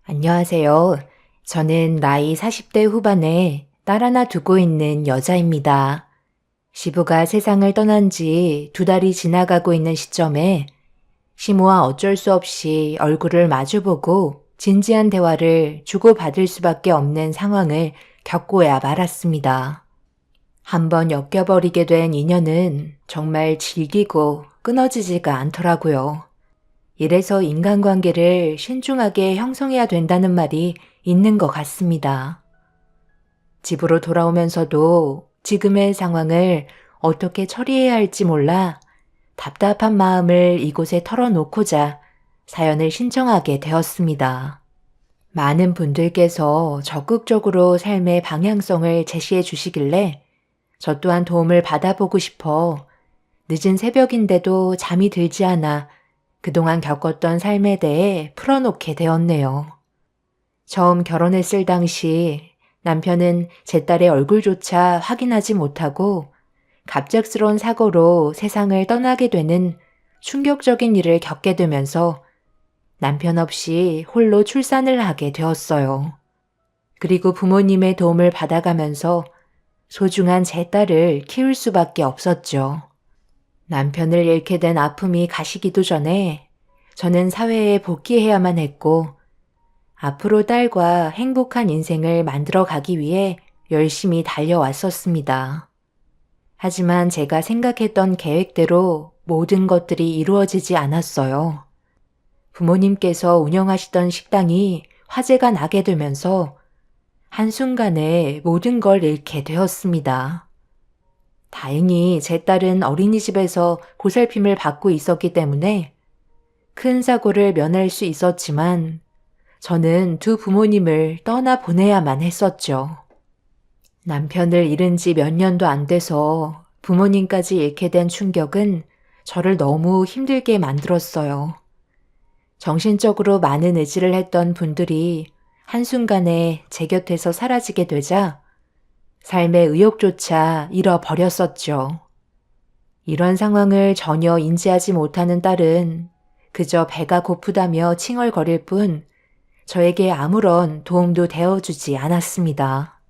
안녕하세요. 저는 나이 40대 후반에 딸 하나 두고 있는 여자입니다. 시부가 세상을 떠난 지 2달이 지나가고 있는 시점에 시모와 어쩔 수 없이 얼굴을 마주보고 진지한 대화를 주고받을 수밖에 없는 상황을 겪고야 말았습니다. 한번 엮여버리게 된 인연은 정말 질기고 끊어지지가 않더라고요. 이래서 인간관계를 신중하게 형성해야 된다는 말이 있는 것 같습니다. 집으로 돌아오면서도 지금의 상황을 어떻게 처리해야 할지 몰라 답답한 마음을 이곳에 털어놓고자 사연을 신청하게 되었습니다. 많은 분들께서 적극적으로 삶의 방향성을 제시해 주시길래 저 또한 도움을 받아보고 싶어 늦은 새벽인데도 잠이 들지 않아 그동안 겪었던 삶에 대해 풀어놓게 되었네요. 처음 결혼했을 당시 남편은 제 딸의 얼굴조차 확인하지 못하고 갑작스러운 사고로 세상을 떠나게 되는 충격적인 일을 겪게 되면서 남편 없이 홀로 출산을 하게 되었어요. 그리고 부모님의 도움을 받아가면서 소중한 제 딸을 키울 수밖에 없었죠. 남편을 잃게 된 아픔이 가시기도 전에 저는 사회에 복귀해야만 했고 앞으로 딸과 행복한 인생을 만들어 가기 위해 열심히 달려왔었습니다. 하지만 제가 생각했던 계획대로 모든 것들이 이루어지지 않았어요. 부모님께서 운영하시던 식당이 화재가 나게 되면서 한순간에 모든 걸 잃게 되었습니다. 다행히 제 딸은 어린이집에서 보살핌을 받고 있었기 때문에 큰 사고를 면할 수 있었지만 저는 두 부모님을 떠나보내야만 했었죠. 남편을 잃은 지 몇 년도 안 돼서 부모님까지 잃게 된 충격은 저를 너무 힘들게 만들었어요. 정신적으로 많은 의지를 했던 분들이 한순간에 제 곁에서 사라지게 되자 삶의 의욕조차 잃어버렸었죠. 이런 상황을 전혀 인지하지 못하는 딸은 그저 배가 고프다며 칭얼거릴 뿐 저에게 아무런 도움도 되어주지 않았습니다.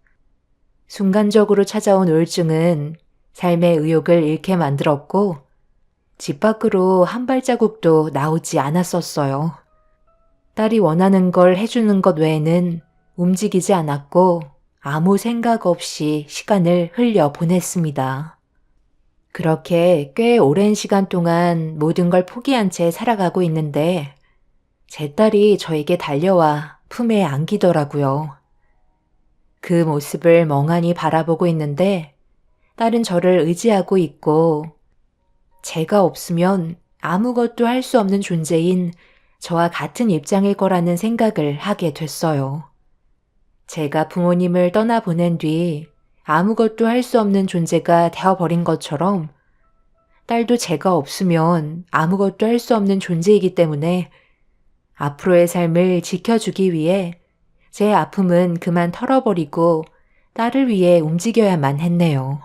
순간적으로 찾아온 우울증은 삶의 의욕을 잃게 만들었고 집 밖으로 한 발자국도 나오지 않았었어요. 딸이 원하는 걸 해주는 것 외에는 움직이지 않았고 아무 생각 없이 시간을 흘려 보냈습니다. 그렇게 꽤 오랜 시간 동안 모든 걸 포기한 채 살아가고 있는데 제 딸이 저에게 달려와 품에 안기더라고요. 그 모습을 멍하니 바라보고 있는데 딸은 저를 의지하고 있고 제가 없으면 아무것도 할 수 없는 존재인 저와 같은 입장일 거라는 생각을 하게 됐어요. 제가 부모님을 떠나보낸 뒤 아무것도 할 수 없는 존재가 되어버린 것처럼 딸도 제가 없으면 아무것도 할 수 없는 존재이기 때문에 앞으로의 삶을 지켜주기 위해 제 아픔은 그만 털어버리고 딸을 위해 움직여야만 했네요.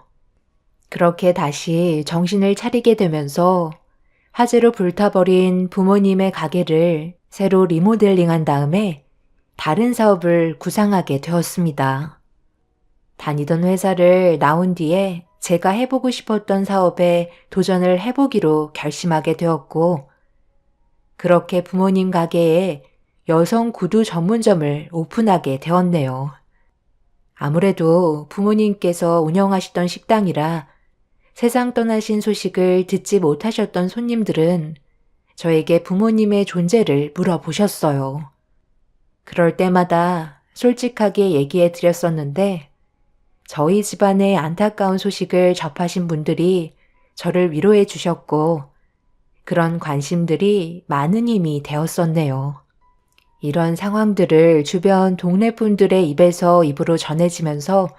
그렇게 다시 정신을 차리게 되면서 화재로 불타버린 부모님의 가게를 새로 리모델링한 다음에 다른 사업을 구상하게 되었습니다. 다니던 회사를 나온 뒤에 제가 해보고 싶었던 사업에 도전을 해보기로 결심하게 되었고, 그렇게 부모님 가게에 여성 구두 전문점을 오픈하게 되었네요. 아무래도 부모님께서 운영하시던 식당이라 세상 떠나신 소식을 듣지 못하셨던 손님들은 저에게 부모님의 존재를 물어보셨어요. 그럴 때마다 솔직하게 얘기해 드렸었는데 저희 집안의 안타까운 소식을 접하신 분들이 저를 위로해 주셨고 그런 관심들이 많은 힘이 되었었네요. 이런 상황들을 주변 동네 분들의 입에서 입으로 전해지면서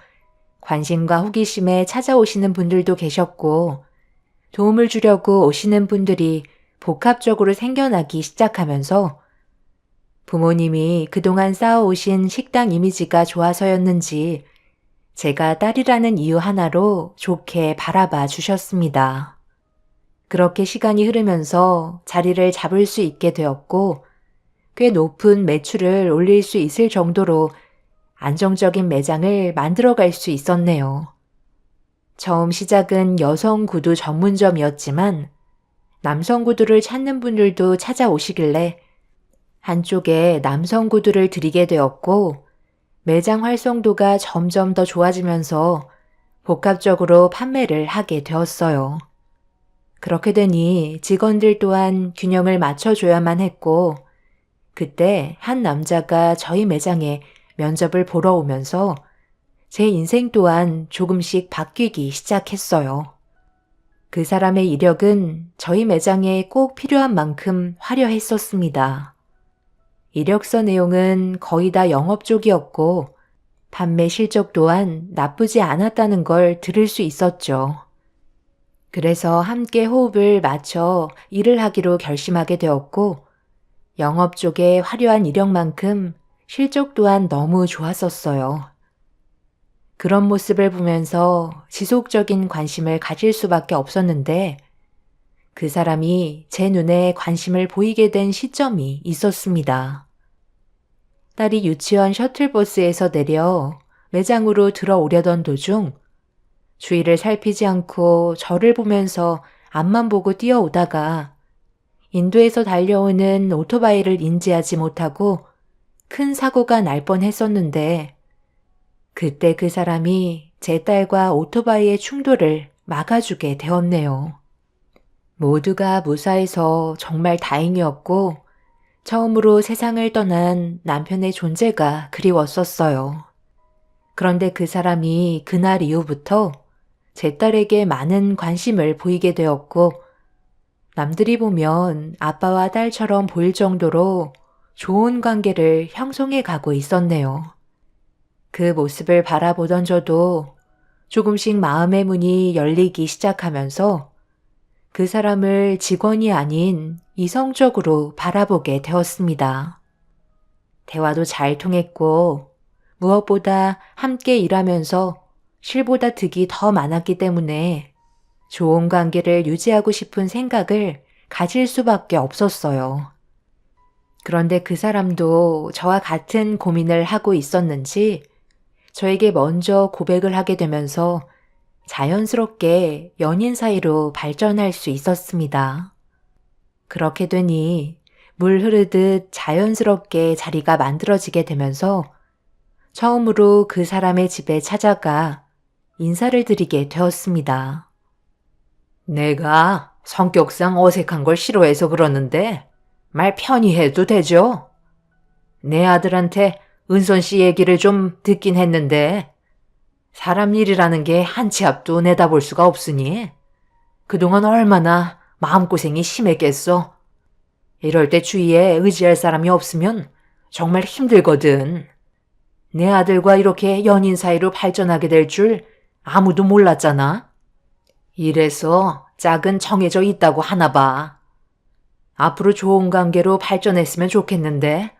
관심과 호기심에 찾아오시는 분들도 계셨고 도움을 주려고 오시는 분들이 복합적으로 생겨나기 시작하면서 부모님이 그동안 쌓아오신 식당 이미지가 좋아서였는지 제가 딸이라는 이유 하나로 좋게 바라봐 주셨습니다. 그렇게 시간이 흐르면서 자리를 잡을 수 있게 되었고 꽤 높은 매출을 올릴 수 있을 정도로 안정적인 매장을 만들어갈 수 있었네요. 처음 시작은 여성 구두 전문점이었지만 남성 구두를 찾는 분들도 찾아오시길래 한쪽에 남성 구두를 드리게 되었고 매장 활성도가 점점 더 좋아지면서 복합적으로 판매를 하게 되었어요. 그렇게 되니 직원들 또한 균형을 맞춰줘야만 했고 그때 한 남자가 저희 매장에 면접을 보러 오면서 제 인생 또한 조금씩 바뀌기 시작했어요. 그 사람의 이력은 저희 매장에 꼭 필요한 만큼 화려했었습니다. 이력서 내용은 거의 다 영업 쪽이었고 판매 실적 또한 나쁘지 않았다는 걸 들을 수 있었죠. 그래서 함께 호흡을 맞춰 일을 하기로 결심하게 되었고 영업 쪽의 화려한 이력만큼 실적 또한 너무 좋았었어요. 그런 모습을 보면서 지속적인 관심을 가질 수밖에 없었는데 그 사람이 제 눈에 관심을 보이게 된 시점이 있었습니다. 딸이 유치원 셔틀버스에서 내려 매장으로 들어오려던 도중 주위를 살피지 않고 저를 보면서 앞만 보고 뛰어오다가 인도에서 달려오는 오토바이를 인지하지 못하고 큰 사고가 날 뻔했었는데 그때 그 사람이 제 딸과 오토바이의 충돌을 막아주게 되었네요. 모두가 무사해서 정말 다행이었고 처음으로 세상을 떠난 남편의 존재가 그리웠었어요. 그런데 그 사람이 그날 이후부터 제 딸에게 많은 관심을 보이게 되었고 남들이 보면 아빠와 딸처럼 보일 정도로 좋은 관계를 형성해 가고 있었네요. 그 모습을 바라보던 저도 조금씩 마음의 문이 열리기 시작하면서 그 사람을 직원이 아닌 이성적으로 바라보게 되었습니다. 대화도 잘 통했고 무엇보다 함께 일하면서 실보다 득이 더 많았기 때문에 좋은 관계를 유지하고 싶은 생각을 가질 수밖에 없었어요. 그런데 그 사람도 저와 같은 고민을 하고 있었는지 저에게 먼저 고백을 하게 되면서 자연스럽게 연인 사이로 발전할 수 있었습니다. 그렇게 되니 물 흐르듯 자연스럽게 자리가 만들어지게 되면서 처음으로 그 사람의 집에 찾아가 인사를 드리게 되었습니다. 내가 성격상 어색한 걸 싫어해서 그러는데 말 편히 해도 되죠? 내 아들한테 은선 씨 얘기를 좀 듣긴 했는데 사람 일이라는 게 한 치 앞도 내다볼 수가 없으니 그동안 얼마나 마음고생이 심했겠어. 이럴 때 주위에 의지할 사람이 없으면 정말 힘들거든. 내 아들과 이렇게 연인 사이로 발전하게 될 줄 아무도 몰랐잖아. 이래서 짝은 정해져 있다고 하나 봐. 앞으로 좋은 관계로 발전했으면 좋겠는데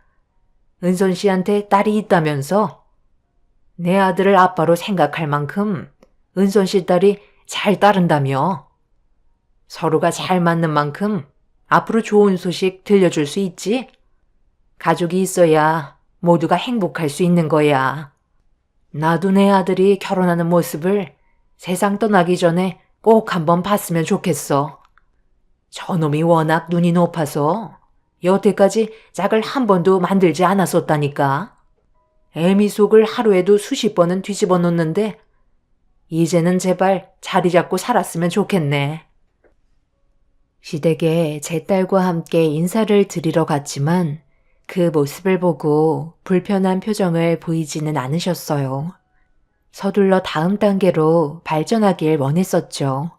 은선 씨한테 딸이 있다면서 내 아들을 아빠로 생각할 만큼 은선 씨 딸이 잘 따른다며. 서로가 잘 맞는 만큼 앞으로 좋은 소식 들려줄 수 있지? 가족이 있어야 모두가 행복할 수 있는 거야. 나도 내 아들이 결혼하는 모습을 세상 떠나기 전에 꼭 한번 봤으면 좋겠어. 저놈이 워낙 눈이 높아서 여태까지 짝을 한 번도 만들지 않았었다니까. 애미 속을 하루에도 수십 번은 뒤집어 놓는데 이제는 제발 자리 잡고 살았으면 좋겠네. 시댁에 제 딸과 함께 인사를 드리러 갔지만 그 모습을 보고 불편한 표정을 보이지는 않으셨어요. 서둘러 다음 단계로 발전하길 원했었죠.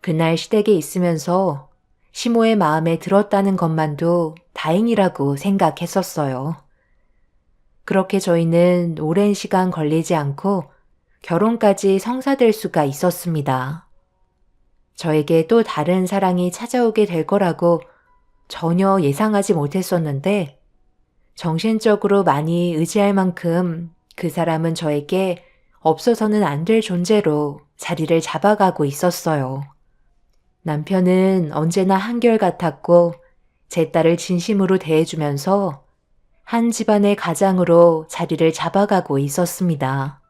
그날 시댁에 있으면서 시모의 마음에 들었다는 것만도 다행이라고 생각했었어요. 그렇게 저희는 오랜 시간 걸리지 않고 결혼까지 성사될 수가 있었습니다. 저에게 또 다른 사랑이 찾아오게 될 거라고 전혀 예상하지 못했었는데 정신적으로 많이 의지할 만큼 그 사람은 저에게 없어서는 안 될 존재로 자리를 잡아가고 있었어요. 남편은 언제나 한결같았고 제 딸을 진심으로 대해주면서 한 집안의 가장으로 자리를 잡아가고 있었습니다.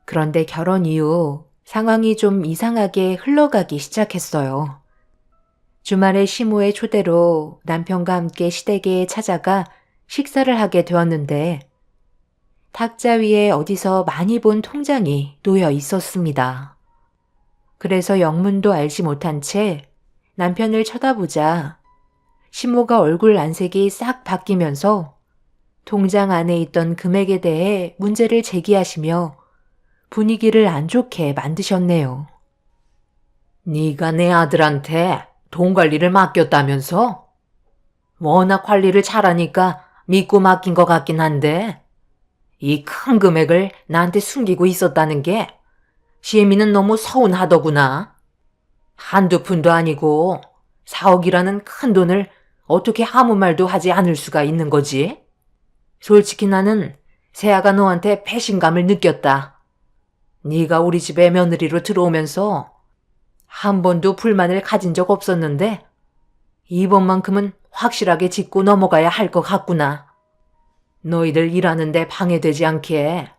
그런데 결혼 이후 상황이 좀 이상하게 흘러가기 시작했어요. 주말에 시모의 초대로 남편과 함께 시댁에 찾아가 식사를 하게 되었는데 탁자 위에 어디서 많이 본 통장이 놓여 있었습니다. 그래서 영문도 알지 못한 채 남편을 쳐다보자 시모가 얼굴 안색이 싹 바뀌면서 통장 안에 있던 금액에 대해 문제를 제기하시며 분위기를 안 좋게 만드셨네요. 네가 내 아들한테 돈 관리를 맡겼다면서? 워낙 관리를 잘하니까 믿고 맡긴 것 같긴 한데 이 큰 금액을 나한테 숨기고 있었다는 게 시애미는 너무 서운하더구나. 한두 푼도 아니고 4억이라는 큰 돈을 어떻게 아무 말도 하지 않을 수가 있는 거지? 솔직히 나는 세아가 너한테 배신감을 느꼈다. 네가 우리 집에 며느리로 들어오면서 한 번도 불만을 가진 적 없었는데 이번만큼은 확실하게 짚고 넘어가야 할 것 같구나. 너희들 일하는데 방해되지 않게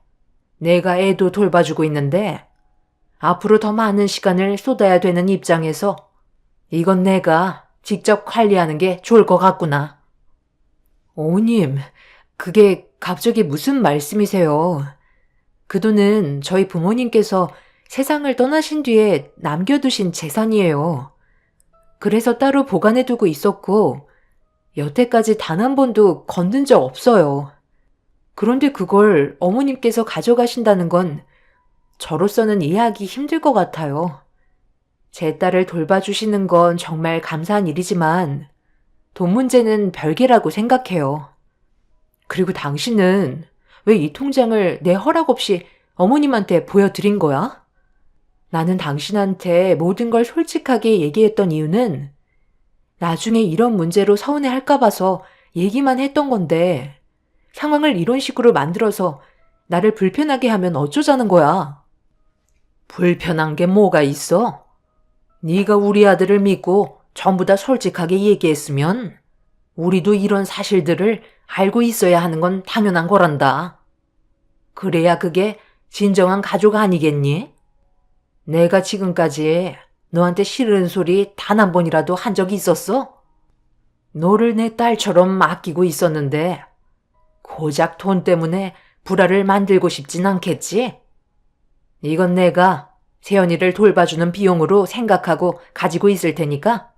내가 애도 돌봐주고 있는데 앞으로 더 많은 시간을 쏟아야 되는 입장에서 이건 내가 직접 관리하는 게 좋을 것 같구나. 어머님, 그게 갑자기 무슨 말씀이세요? 그 돈은 저희 부모님께서 세상을 떠나신 뒤에 남겨두신 재산이에요. 그래서 따로 보관해두고 있었고 여태까지 단 한 번도 건든 적 없어요. 그런데 그걸 어머님께서 가져가신다는 건 저로서는 이해하기 힘들 것 같아요. 제 딸을 돌봐주시는 건 정말 감사한 일이지만 돈 문제는 별개라고 생각해요. 그리고 당신은 왜 이 통장을 내 허락 없이 어머님한테 보여드린 거야? 나는 당신한테 모든 걸 솔직하게 얘기했던 이유는 나중에 이런 문제로 서운해할까 봐서 얘기만 했던 건데 상황을 이런 식으로 만들어서 나를 불편하게 하면 어쩌자는 거야? 불편한 게 뭐가 있어? 네가 우리 아들을 믿고 전부 다 솔직하게 얘기했으면 우리도 이런 사실들을 알고 있어야 하는 건 당연한 거란다. 그래야 그게 진정한 가족 아니겠니? 내가 지금까지 너한테 싫은 소리 단 한 번이라도 한 적이 있었어? 너를 내 딸처럼 아끼고 있었는데 고작 돈 때문에 불화를 만들고 싶진 않겠지? 이건 내가 세연이를 돌봐주는 비용으로 생각하고 가지고 있을 테니까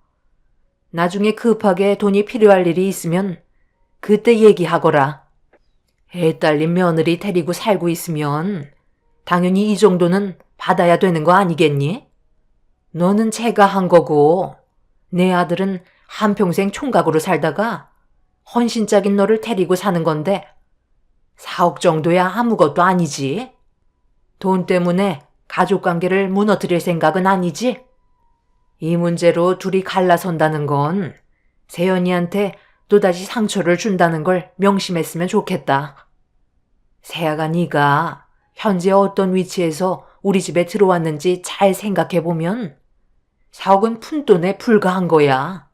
나중에 급하게 돈이 필요할 일이 있으면 그때 얘기하거라. 애 딸린 며느리 데리고 살고 있으면 당연히 이 정도는 받아야 되는 거 아니겠니? 너는 제가 한 거고 내 아들은 한평생 총각으로 살다가 헌신짝인 너를 데리고 사는 건데 4억 정도야 아무것도 아니지. 돈 때문에 가족관계를 무너뜨릴 생각은 아니지? 이 문제로 둘이 갈라선다는 건 세연이한테 또다시 상처를 준다는 걸 명심했으면 좋겠다. 세아가 네가 현재 어떤 위치에서 우리 집에 들어왔는지 잘 생각해보면 4억은 푼돈에 불과한 거야.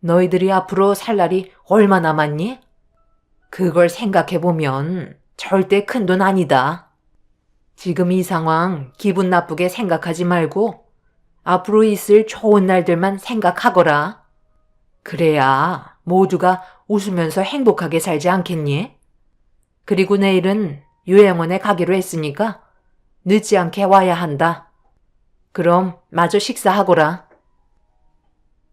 너희들이 앞으로 살 날이 얼마 남았니? 그걸 생각해보면 절대 큰 돈 아니다. 지금 이 상황 기분 나쁘게 생각하지 말고 앞으로 있을 좋은 날들만 생각하거라. 그래야 모두가 웃으면서 행복하게 살지 않겠니? 그리고 내일은 요양원에 가기로 했으니까 늦지 않게 와야 한다. 그럼 마저 식사하거라.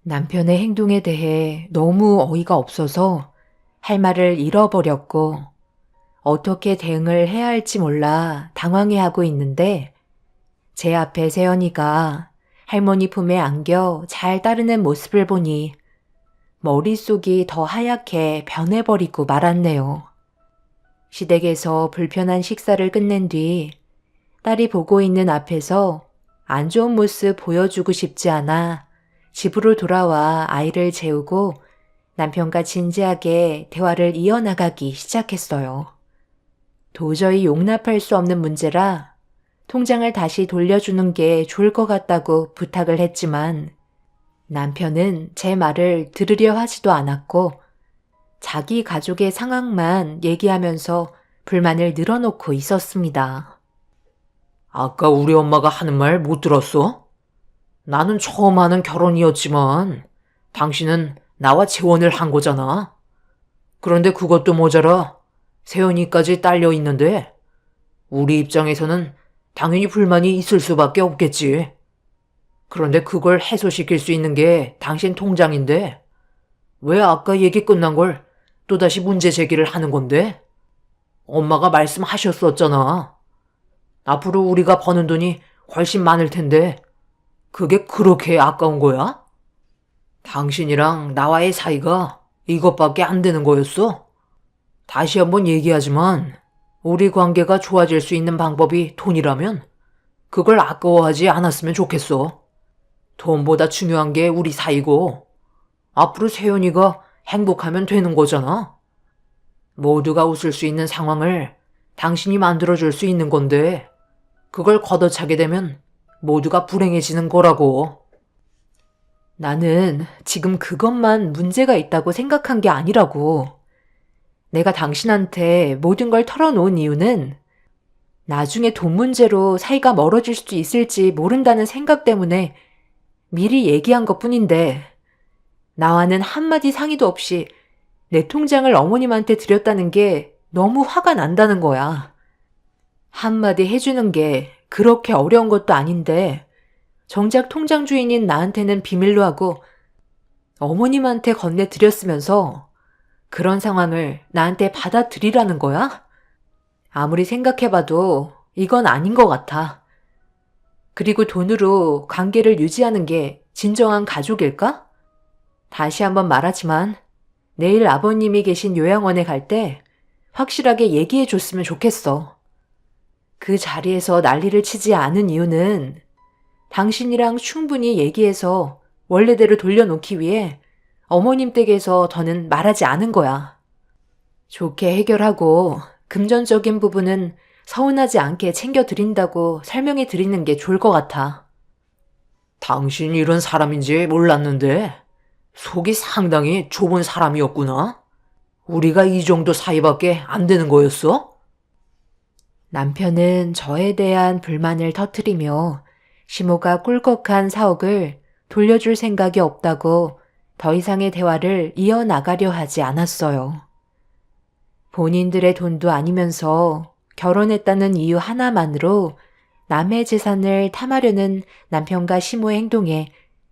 남편의 행동에 대해 너무 어이가 없어서 할 말을 잃어버렸고 어떻게 대응을 해야 할지 몰라 당황해하고 있는데 제 앞에 세연이가 할머니 품에 안겨 잘 따르는 모습을 보니 머릿속이 더 하얗게 변해버리고 말았네요. 시댁에서 불편한 식사를 끝낸 뒤 딸이 보고 있는 앞에서 안 좋은 모습 보여주고 싶지 않아 집으로 돌아와 아이를 재우고 남편과 진지하게 대화를 이어나가기 시작했어요. 도저히 용납할 수 없는 문제라 통장을 다시 돌려주는 게 좋을 것 같다고 부탁을 했지만 남편은 제 말을 들으려 하지도 않았고 자기 가족의 상황만 얘기하면서 불만을 늘어놓고 있었습니다. 아까 우리 엄마가 하는 말 못 들었어? 나는 처음 하는 결혼이었지만 당신은 나와 재혼을 한 거잖아. 그런데 그것도 모자라 세연이까지 딸려 있는데 우리 입장에서는 당연히 불만이 있을 수밖에 없겠지. 그런데 그걸 해소시킬 수 있는 게 당신 통장인데 왜 아까 얘기 끝난 걸 또다시 문제 제기를 하는 건데? 엄마가 말씀하셨었잖아. 앞으로 우리가 버는 돈이 훨씬 많을 텐데 그게 그렇게 아까운 거야? 당신이랑 나와의 사이가 이것밖에 안 되는 거였어? 다시 한번 얘기하지만 우리 관계가 좋아질 수 있는 방법이 돈이라면 그걸 아까워하지 않았으면 좋겠어. 돈보다 중요한 게 우리 사이고 앞으로 세연이가 행복하면 되는 거잖아. 모두가 웃을 수 있는 상황을 당신이 만들어줄 수 있는 건데 그걸 걷어차게 되면 모두가 불행해지는 거라고. 나는 지금 그것만 문제가 있다고 생각한 게 아니라고. 내가 당신한테 모든 걸 털어놓은 이유는 나중에 돈 문제로 사이가 멀어질 수도 있을지 모른다는 생각 때문에 미리 얘기한 것 뿐인데 나와는 한마디 상의도 없이 내 통장을 어머님한테 드렸다는 게 너무 화가 난다는 거야. 한마디 해주는 게 그렇게 어려운 것도 아닌데 정작 통장 주인인 나한테는 비밀로 하고 어머님한테 건네드렸으면서 그런 상황을 나한테 받아들이라는 거야? 아무리 생각해봐도 이건 아닌 것 같아. 그리고 돈으로 관계를 유지하는 게 진정한 가족일까? 다시 한번 말하지만 내일 아버님이 계신 요양원에 갈 때 확실하게 얘기해 줬으면 좋겠어. 그 자리에서 난리를 치지 않은 이유는 당신이랑 충분히 얘기해서 원래대로 돌려놓기 위해 어머님 댁에서 더는 말하지 않은 거야. 좋게 해결하고 금전적인 부분은 서운하지 않게 챙겨드린다고 설명해 드리는 게 좋을 것 같아. 당신이 이런 사람인지 몰랐는데 속이 상당히 좁은 사람이었구나. 우리가 이 정도 사이밖에 안 되는 거였어? 남편은 저에 대한 불만을 터뜨리며 시모가 꿀꺽한 사억을 돌려줄 생각이 없다고 더 이상의 대화를 이어나가려 하지 않았어요. 본인들의 돈도 아니면서 결혼했다는 이유 하나만으로 남의 재산을 탐하려는 남편과 시모의 행동에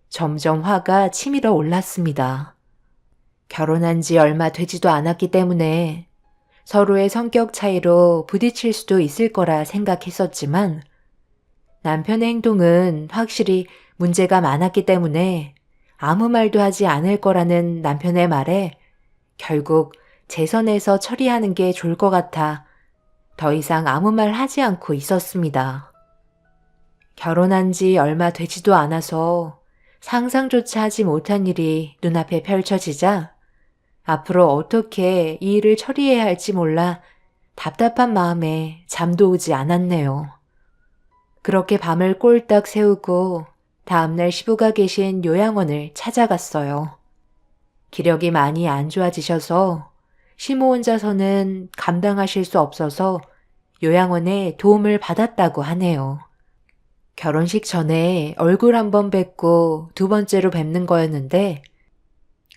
점점 화가 치밀어 올랐습니다. 결혼한 지 얼마 되지도 않았기 때문에 서로의 성격 차이로 부딪힐 수도 있을 거라 생각했었지만 남편의 행동은 확실히 문제가 많았기 때문에 아무 말도 하지 않을 거라는 남편의 말에 결국 제 선에서 처리하는 게 좋을 것 같아 더 이상 아무 말 하지 않고 있었습니다. 결혼한 지 얼마 되지도 않아서 상상조차 하지 못한 일이 눈앞에 펼쳐지자 앞으로 어떻게 이 일을 처리해야 할지 몰라 답답한 마음에 잠도 오지 않았네요. 그렇게 밤을 꼴딱 새우고 다음날 시부가 계신 요양원을 찾아갔어요. 기력이 많이 안 좋아지셔서 시모 혼자서는 감당하실 수 없어서 요양원에 도움을 받았다고 하네요. 결혼식 전에 얼굴 한번 뵙고 두 번째로 뵙는 거였는데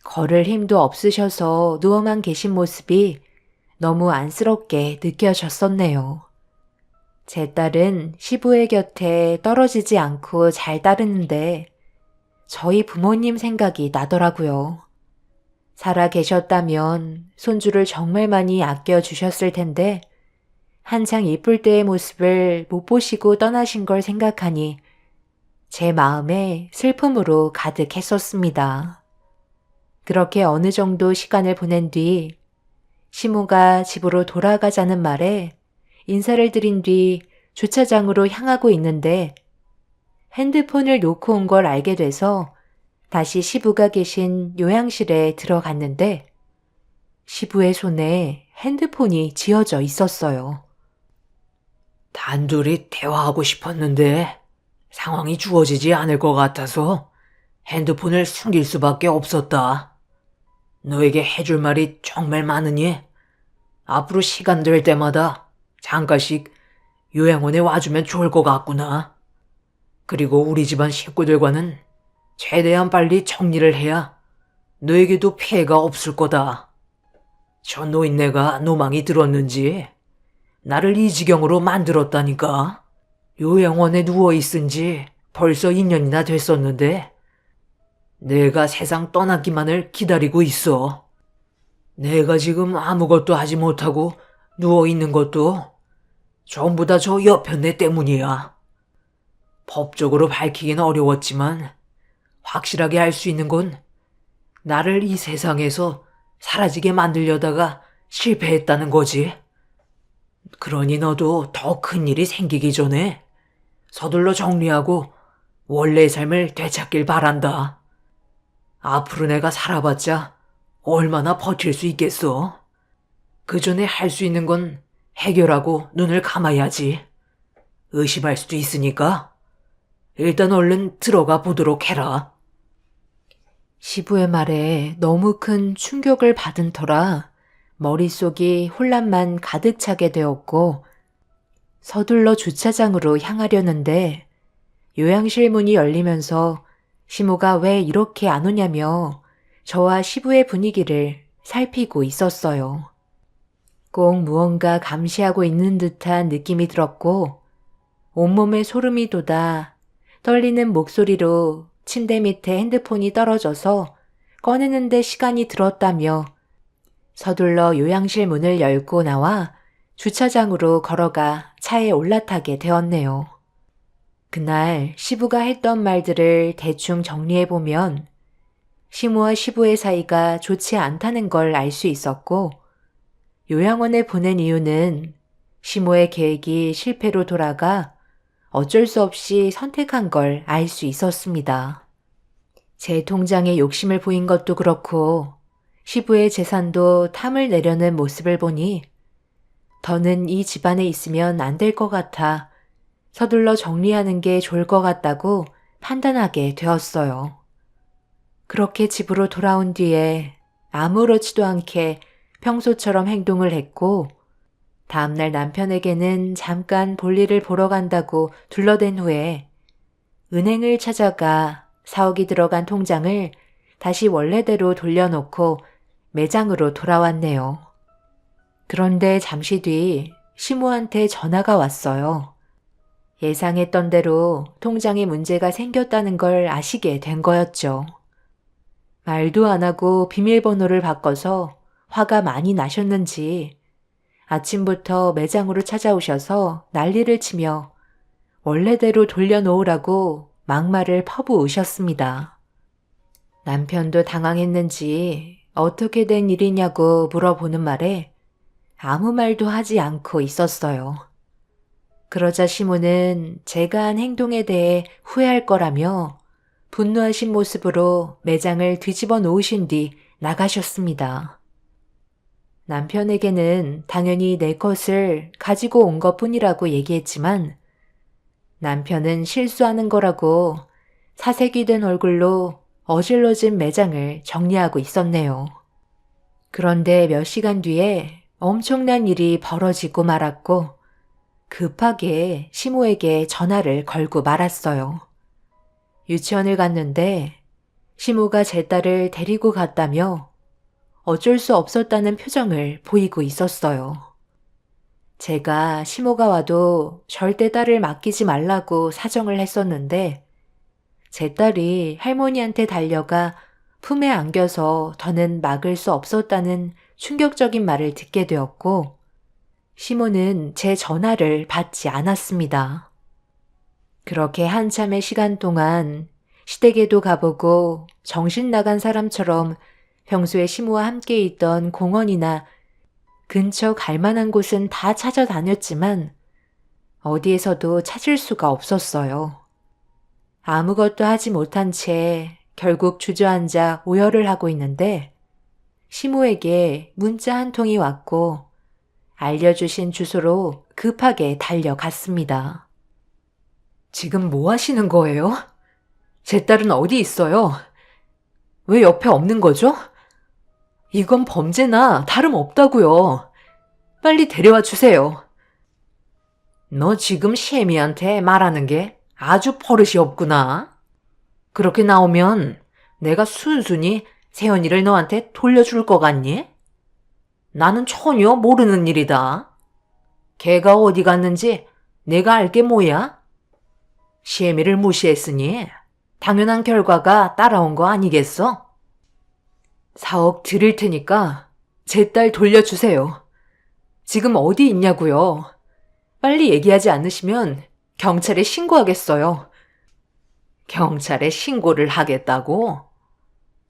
걸을 힘도 없으셔서 누워만 계신 모습이 너무 안쓰럽게 느껴졌었네요. 제 딸은 시부의 곁에 떨어지지 않고 잘 따르는데 저희 부모님 생각이 나더라고요. 살아 계셨다면 손주를 정말 많이 아껴주셨을 텐데 한창 이쁠 때의 모습을 못 보시고 떠나신 걸 생각하니 제 마음에 슬픔으로 가득했었습니다. 그렇게 어느 정도 시간을 보낸 뒤 시모가 집으로 돌아가자는 말에 인사를 드린 뒤 주차장으로 향하고 있는데 핸드폰을 놓고 온 걸 알게 돼서 다시 시부가 계신 요양실에 들어갔는데 시부의 손에 핸드폰이 쥐어져 있었어요. 단둘이 대화하고 싶었는데 상황이 주어지지 않을 것 같아서 핸드폰을 숨길 수밖에 없었다. 너에게 해줄 말이 정말 많으니 앞으로 시간 될 때마다 잠깐씩 요양원에 와주면 좋을 것 같구나. 그리고 우리 집안 식구들과는 최대한 빨리 정리를 해야 너에게도 피해가 없을 거다. 저 노인네가 노망이 들었는지 나를 이 지경으로 만들었다니까. 요양원에 누워있은 지 벌써 2년이나 됐었는데 내가 세상 떠나기만을 기다리고 있어. 내가 지금 아무것도 하지 못하고 누워있는 것도 전부 다 저 여편네 때문이야. 법적으로 밝히긴 어려웠지만 확실하게 알 수 있는 건 나를 이 세상에서 사라지게 만들려다가 실패했다는 거지. 그러니 너도 더 큰 일이 생기기 전에 서둘러 정리하고 원래의 삶을 되찾길 바란다. 앞으로 내가 살아봤자 얼마나 버틸 수 있겠어. 그 전에 할 수 있는 건 해결하고 눈을 감아야지. 의심할 수도 있으니까 일단 얼른 들어가 보도록 해라. 시부의 말에 너무 큰 충격을 받은 터라 머릿속이 혼란만 가득 차게 되었고 서둘러 주차장으로 향하려는데 요양실 문이 열리면서 시모가 왜 이렇게 안 오냐며 저와 시부의 분위기를 살피고 있었어요. 꼭 무언가 감시하고 있는 듯한 느낌이 들었고 온몸에 소름이 돋아 떨리는 목소리로 침대 밑에 핸드폰이 떨어져서 꺼내는데 시간이 들었다며 서둘러 요양실 문을 열고 나와 주차장으로 걸어가 차에 올라타게 되었네요. 그날 시부가 했던 말들을 대충 정리해보면 시모와 시부의 사이가 좋지 않다는 걸 알 수 있었고 요양원에 보낸 이유는 시모의 계획이 실패로 돌아가 어쩔 수 없이 선택한 걸 알 수 있었습니다. 제 통장에 욕심을 보인 것도 그렇고 시부의 재산도 탐을 내려는 모습을 보니 더는 이 집안에 있으면 안 될 것 같아 서둘러 정리하는 게 좋을 것 같다고 판단하게 되었어요. 그렇게 집으로 돌아온 뒤에 아무렇지도 않게 평소처럼 행동을 했고 다음날 남편에게는 잠깐 볼일을 보러 간다고 둘러댄 후에 은행을 찾아가 4억이 들어간 통장을 다시 원래대로 돌려놓고 매장으로 돌아왔네요. 그런데 잠시 뒤 시모한테 전화가 왔어요. 예상했던 대로 통장에 문제가 생겼다는 걸 아시게 된 거였죠. 말도 안 하고 비밀번호를 바꿔서 화가 많이 나셨는지 아침부터 매장으로 찾아오셔서 난리를 치며 원래대로 돌려놓으라고 막말을 퍼부으셨습니다. 남편도 당황했는지 어떻게 된 일이냐고 물어보는 말에 아무 말도 하지 않고 있었어요. 그러자 시모는 제가 한 행동에 대해 후회할 거라며 분노하신 모습으로 매장을 뒤집어 놓으신 뒤 나가셨습니다. 남편에게는 당연히 내 것을 가지고 온 것뿐이라고 얘기했지만 남편은 실수하는 거라고 사색이 된 얼굴로 어질러진 매장을 정리하고 있었네요. 그런데 몇 시간 뒤에 엄청난 일이 벌어지고 말았고 급하게 시모에게 전화를 걸고 말았어요. 유치원을 갔는데 시모가 제 딸을 데리고 갔다며 어쩔 수 없었다는 표정을 보이고 있었어요. 제가 시모가 와도 절대 딸을 맡기지 말라고 사정을 했었는데 제 딸이 할머니한테 달려가 품에 안겨서 더는 막을 수 없었다는 충격적인 말을 듣게 되었고 시모는 제 전화를 받지 않았습니다. 그렇게 한참의 시간 동안 시댁에도 가보고 정신 나간 사람처럼 평소에 시모와 함께 있던 공원이나 근처 갈 만한 곳은 다 찾아다녔지만 어디에서도 찾을 수가 없었어요. 아무것도 하지 못한 채 결국 주저앉아 오열을 하고 있는데 시모에게 문자 한 통이 왔고 알려주신 주소로 급하게 달려갔습니다. 지금 뭐 하시는 거예요? 제 딸은 어디 있어요? 왜 옆에 없는 거죠? 이건 범죄나 다름없다고요. 빨리 데려와 주세요. 너 지금 셰미한테 말하는 게 아주 버릇이 없구나. 그렇게 나오면 내가 순순히 세연이를 너한테 돌려줄 것 같니? 나는 전혀 모르는 일이다. 걔가 어디 갔는지 내가 알게 뭐야? 셰미를 무시했으니 당연한 결과가 따라온 거 아니겠어? 4억 드릴 테니까 제 딸 돌려주세요. 지금 어디 있냐고요. 빨리 얘기하지 않으시면 경찰에 신고하겠어요. 경찰에 신고를 하겠다고?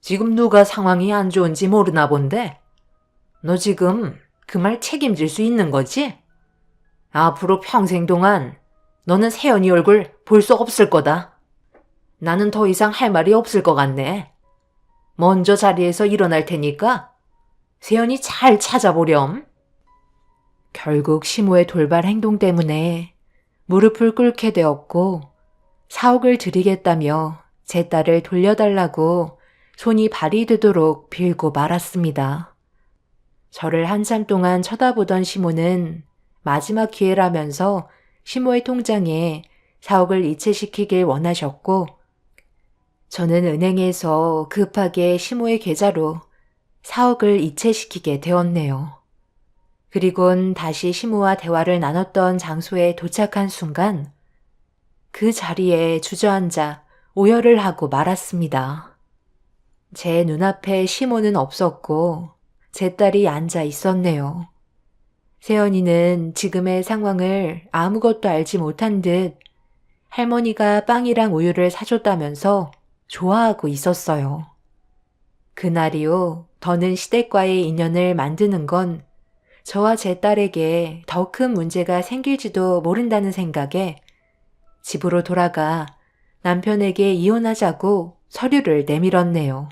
지금 누가 상황이 안 좋은지 모르나 본데? 너 지금 그 말 책임질 수 있는 거지? 앞으로 평생 동안 너는 세연이 얼굴 볼 수 없을 거다. 나는 더 이상 할 말이 없을 것 같네. 먼저 자리에서 일어날 테니까 세연이 잘 찾아보렴. 결국 시모의 돌발 행동 때문에 무릎을 꿇게 되었고 4억을 드리겠다며 제 딸을 돌려달라고 손이 발이 되도록 빌고 말았습니다. 저를 한참 동안 쳐다보던 시모는 마지막 기회라면서 시모의 통장에 4억을 이체시키길 원하셨고 저는 은행에서 급하게 시모의 계좌로 4억을 이체시키게 되었네요. 그리곤 다시 시모와 대화를 나눴던 장소에 도착한 순간 그 자리에 주저앉아 오열을 하고 말았습니다. 제 눈앞에 시모는 없었고 제 딸이 앉아 있었네요. 세연이는 지금의 상황을 아무것도 알지 못한 듯 할머니가 빵이랑 우유를 사줬다면서 좋아하고 있었어요. 그날 이후 더는 시댁과의 인연을 만드는 건 저와 제 딸에게 더 큰 문제가 생길지도 모른다는 생각에 집으로 돌아가 남편에게 이혼하자고 서류를 내밀었네요.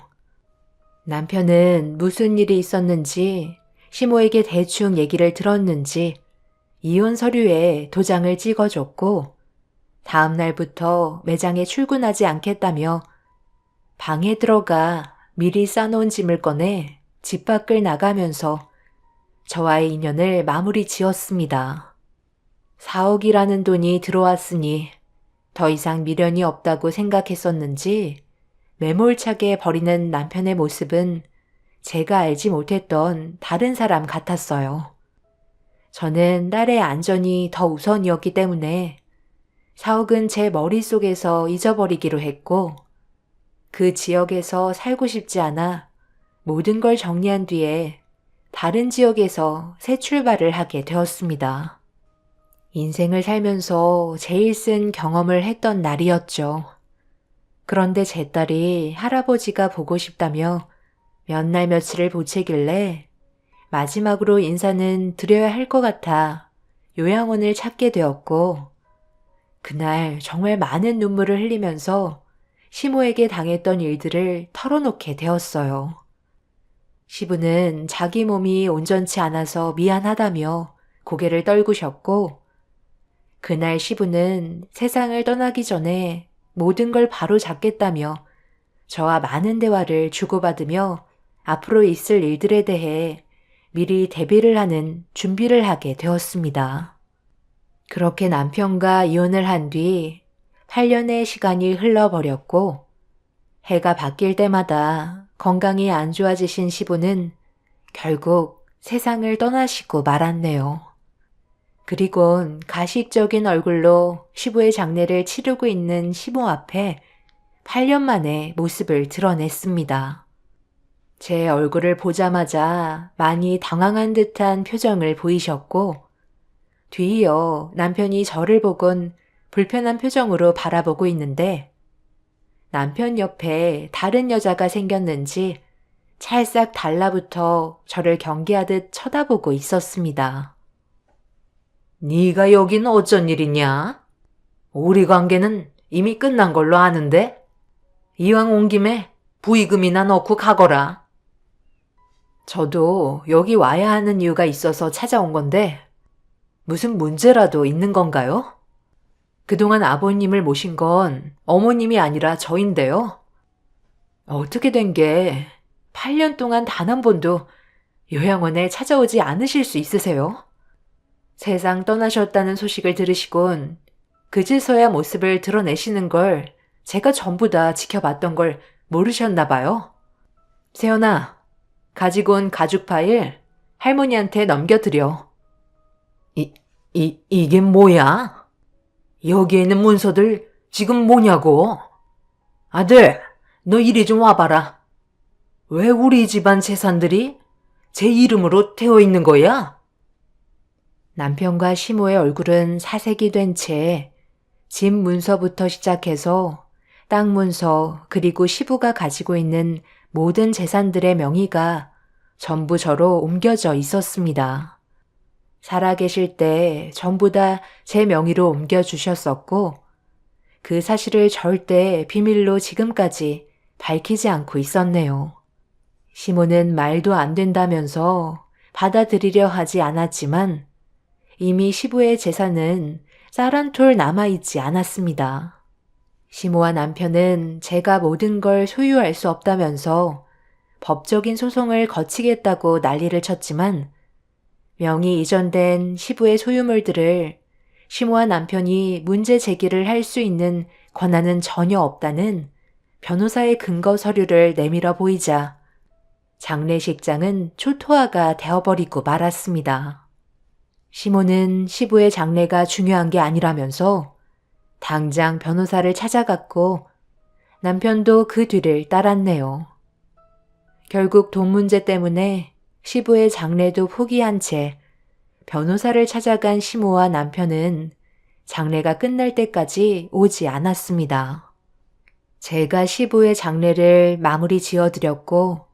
남편은 무슨 일이 있었는지 시모에게 대충 얘기를 들었는지 이혼 서류에 도장을 찍어줬고 다음 날부터 매장에 출근하지 않겠다며 방에 들어가 미리 싸놓은 짐을 꺼내 집 밖을 나가면서 저와의 인연을 마무리 지었습니다. 4억이라는 돈이 들어왔으니 더 이상 미련이 없다고 생각했었는지 매몰차게 버리는 남편의 모습은 제가 알지 못했던 다른 사람 같았어요. 저는 딸의 안전이 더 우선이었기 때문에 4억은 제 머릿속에서 잊어버리기로 했고 그 지역에서 살고 싶지 않아 모든 걸 정리한 뒤에 다른 지역에서 새 출발을 하게 되었습니다. 인생을 살면서 제일 쓴 경험을 했던 날이었죠. 그런데 제 딸이 할아버지가 보고 싶다며 몇 날 며칠을 보채길래 마지막으로 인사는 드려야 할 것 같아 요양원을 찾게 되었고 그날 정말 많은 눈물을 흘리면서 시모에게 당했던 일들을 털어놓게 되었어요. 시부는 자기 몸이 온전치 않아서 미안하다며 고개를 떨구셨고 그날 시부는 세상을 떠나기 전에 모든 걸 바로 잡겠다며 저와 많은 대화를 주고받으며 앞으로 있을 일들에 대해 미리 대비를 하는 준비를 하게 되었습니다. 그렇게 남편과 이혼을 한 뒤 8년의 시간이 흘러버렸고 해가 바뀔 때마다 건강이 안 좋아지신 시부는 결국 세상을 떠나시고 말았네요. 그리곤 가식적인 얼굴로 시부의 장례를 치르고 있는 시모 앞에 8년 만에 모습을 드러냈습니다. 제 얼굴을 보자마자 많이 당황한 듯한 표정을 보이셨고 뒤이어 남편이 저를 보곤 불편한 표정으로 바라보고 있는데 남편 옆에 다른 여자가 생겼는지 찰싹 달라붙어 저를 경계하듯 쳐다보고 있었습니다. 네가 여긴 어쩐 일이냐? 우리 관계는 이미 끝난 걸로 아는데 이왕 온 김에 부의금이나 넣고 가거라. 저도 여기 와야 하는 이유가 있어서 찾아온 건데 무슨 문제라도 있는 건가요? 그동안 아버님을 모신 건 어머님이 아니라 저인데요. 어떻게 된 게 8년 동안 단 한 번도 요양원에 찾아오지 않으실 수 있으세요? 세상 떠나셨다는 소식을 들으시곤 그제서야 모습을 드러내시는 걸 제가 전부 다 지켜봤던 걸 모르셨나 봐요. 세연아, 가지고 온 가죽 파일 할머니한테 넘겨드려. 이게 뭐야? 여기에 있는 문서들 지금 뭐냐고? 아들, 너 이리 좀 와봐라. 왜 우리 집안 재산들이 제 이름으로 되어 있는 거야? 남편과 시모의 얼굴은 사색이 된 채 집 문서부터 시작해서 땅 문서 그리고 시부가 가지고 있는 모든 재산들의 명의가 전부 저로 옮겨져 있었습니다. 살아계실 때 전부 다 제 명의로 옮겨주셨었고 그 사실을 절대 비밀로 지금까지 밝히지 않고 있었네요. 시모는 말도 안 된다면서 받아들이려 하지 않았지만 이미 시부의 재산은 쌀 한 톨 남아있지 않았습니다. 시모와 남편은 제가 모든 걸 소유할 수 없다면서 법적인 소송을 거치겠다고 난리를 쳤지만 명의 이전된 시부의 소유물들을 시모와 남편이 문제 제기를 할 수 있는 권한은 전혀 없다는 변호사의 근거 서류를 내밀어 보이자 장례식장은 초토화가 되어버리고 말았습니다. 시모는 시부의 장례가 중요한 게 아니라면서 당장 변호사를 찾아갔고 남편도 그 뒤를 따랐네요. 결국 돈 문제 때문에 시부의 장례도 포기한 채 변호사를 찾아간 시모와 남편은 장례가 끝날 때까지 오지 않았습니다. 제가 시부의 장례를 마무리 지어드렸고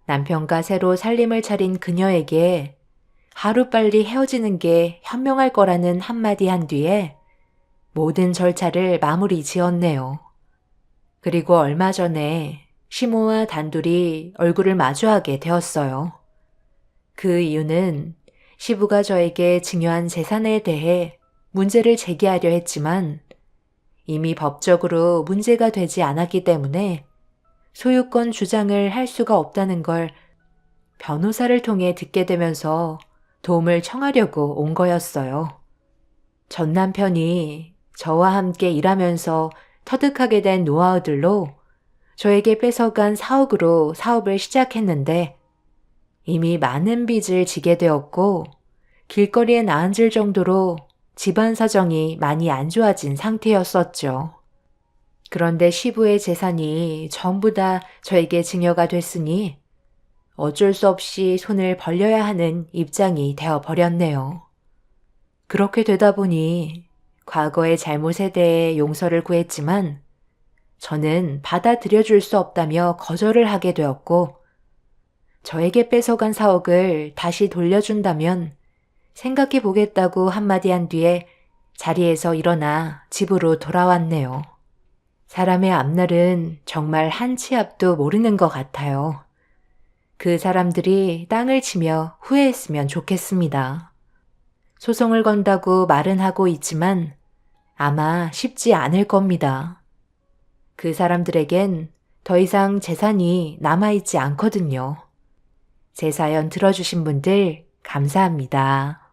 남편과 새로 살림을 차린 그녀에게 하루빨리 헤어지는 게 현명할 거라는 한마디 한 뒤에 모든 절차를 마무리 지었네요. 그리고 얼마 전에 시모와 단둘이 얼굴을 마주하게 되었어요. 그 이유는 시부가 저에게 증여한 재산에 대해 문제를 제기하려 했지만 이미 법적으로 문제가 되지 않았기 때문에 소유권 주장을 할 수가 없다는 걸 변호사를 통해 듣게 되면서 도움을 청하려고 온 거였어요. 전 남편이 저와 함께 일하면서 터득하게 된 노하우들로 저에게 뺏어간 4억으로 사업을 시작했는데 이미 많은 빚을 지게 되었고 길거리에 나앉을 정도로 집안 사정이 많이 안 좋아진 상태였었죠. 그런데 시부의 재산이 전부 다 저에게 증여가 됐으니 어쩔 수 없이 손을 벌려야 하는 입장이 되어버렸네요. 그렇게 되다 보니 과거의 잘못에 대해 용서를 구했지만 저는 받아들여줄 수 없다며 거절을 하게 되었고 저에게 뺏어간 4억을 다시 돌려준다면 생각해 보겠다고 한마디 한 뒤에 자리에서 일어나 집으로 돌아왔네요. 사람의 앞날은 정말 한 치 앞도 모르는 것 같아요. 그 사람들이 땅을 치며 후회했으면 좋겠습니다. 소송을 건다고 말은 하고 있지만 아마 쉽지 않을 겁니다. 그 사람들에겐 더 이상 재산이 남아있지 않거든요. 제 사연 들어주신 분들 감사합니다.